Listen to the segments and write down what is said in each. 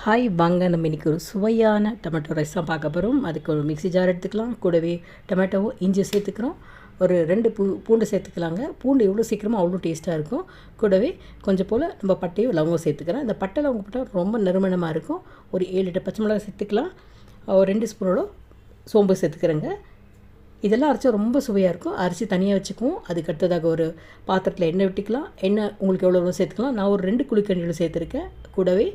Hi வாங்க நம்ம இன்றைக்கி ஒரு சுவையான டொமேட்டோ ரைஸ் தான் பார்க்க போகிறோம். அதுக்கு ஒரு மிக்ஸி ஜார் எடுத்துக்கலாம். கூடவே டொமேட்டோவும் இஞ்சி சேர்த்துக்கிறோம். ஒரு 2 பூண்டு சேர்த்துக்கலாங்க. பூண்டு எவ்வளோ சீக்கிரமாக அவ்வளோ டேஸ்ட்டாக இருக்கும். கூடவே கொஞ்சம் போல் நம்ம பட்டையும் லவங்கம் சேர்த்துக்கிறோம். இந்த பட்டை லவங்கம் போட்டால் ரொம்ப நறுமணமாக இருக்கும். ஒரு 7-8 பச்சை மிளகாய் சேர்த்துக்கலாம். ஒரு 2 ஸ்பூனோட சோம்பு சேர்த்துக்கிறேங்க. இதெல்லாம் அரைச்சா ரொம்ப சுவையாக இருக்கும். அரைச்சி தனியாக வச்சுக்குவோம். அதுக்கு அடுத்ததாக ஒரு பாத்திரத்தில் எண்ணெய் விட்டுக்கலாம். எண்ணெய் உங்களுக்கு எவ்வளோ சேர்த்துக்கலாம். நான் ஒரு 2 குழிக்கரண்டிகள் சேர்த்துருக்கேன். கூடவே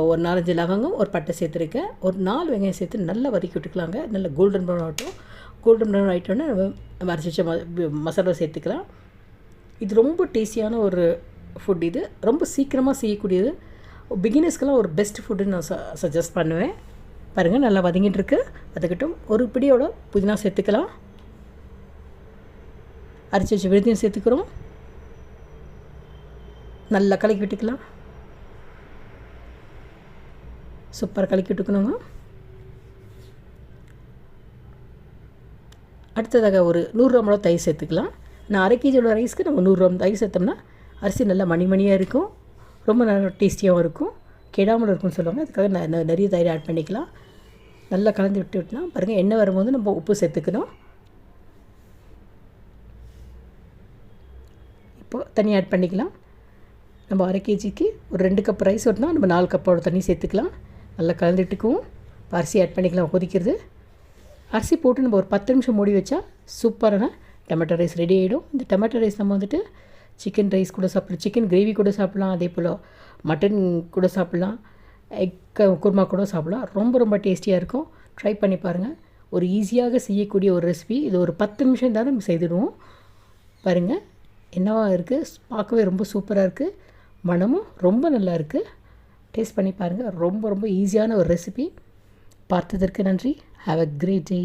ஒரு 4-5 லவங்கம், ஒரு பட்டை சேர்த்துருக்கேன். ஒரு 4 வெங்காயம் சேர்த்து நல்லா வதக்கி விட்டுக்கலாங்க. நல்லா கோல்டன் ப்ரௌன் ஆகட்டும். கோல்டன் ப்ரௌன் ஆகிட்டோன்னே நம்ம அரைச்சி வச்ச மசாலா சேர்த்துக்கலாம். இது ரொம்ப டேஸ்டியான ஒரு ஃபுட். இது ரொம்ப சீக்கிரமாக செய்யக்கூடியது. பிகினர்ஸ்க்கெல்லாம் ஒரு பெஸ்ட் ஃபுட்டுன்னு நான் சஜஸ்ட் பண்ணுவேன். பாருங்கள், நல்லா வதங்கிட்டுருக்கு. அதுக்கட்டும் ஒரு பிடியோட புதினா சேர்த்துக்கலாம். அரைச்சி வச்ச விழுதியும் சேர்த்துக்கிறோம். நல்லா கலக்கி விட்டுக்கலாம். சூப்பராக கலக்கி விட்டுக்கணுங்க. அடுத்ததாக ஒரு 100 கிராம் தயிர் சேர்த்துக்கலாம். நான் 1/2 kg ரைஸ்க்கு நம்ம 100 கிராம் தயிர் சேர்த்தோம்னா அரிசி நல்லா மணிமணியாக இருக்கும். ரொம்ப நல்லா டேஸ்டியாகவும் இருக்கும். கெடாமல் இருக்கும்னு சொல்லுவாங்க. அதுக்காக நான் நிறைய தயிர் ஆட் பண்ணிக்கலாம். நல்லா கலந்து விட்டுலாம். பாருங்கள், எண்ணெய் வரும்போது நம்ம உப்பு சேர்த்துக்கணும். இப்போது தண்ணி ஆட் பண்ணிக்கலாம். நம்ம 1/2 kgக்கு ஒரு 2 கப் ரைஸ் வரணும்னா நம்ம 4 கப்போட தண்ணி சேர்த்துக்கலாம். நல்லா கலந்துட்டுக்குவோம். அரிசி ஆட் பண்ணிக்கலாம். கொதிக்கிறது அரிசி போட்டு நம்ம ஒரு 10 நிமிஷம் மூடி வச்சா சூப்பரான டொமேட்டோ ரைஸ் ரெடி ஆகிடும். இந்த டொமேட்டோ ரைஸ் நம்ம வந்துட்டு சிக்கன் ரைஸ் கூட சாப்பிடலாம், சிக்கன் கிரேவி கூட சாப்பிட்லாம், அதே போல் மட்டன் கூட சாப்பிட்லாம், எக் குருமா கூட சாப்பிட்லாம். ரொம்ப ரொம்ப டேஸ்டியாக இருக்கும். ட்ரை பண்ணி பாருங்கள். ஒரு ஈஸியாக செய்யக்கூடிய ஒரு ரெசிபி. இது ஒரு 10 நிமிஷம் தான் நம்ம செய்துடுவோம். பாருங்கள் என்னவா இருக்குது. பார்க்கவே ரொம்ப சூப்பராக இருக்குது. மனமும் ரொம்ப நல்லா இருக்குது. டேஸ்ட் பண்ணி பாருங்கள். ரொம்ப ரொம்ப ஈஸியான ஒரு ரெசிபி. பார்த்ததற்கு நன்றி. Have a great day.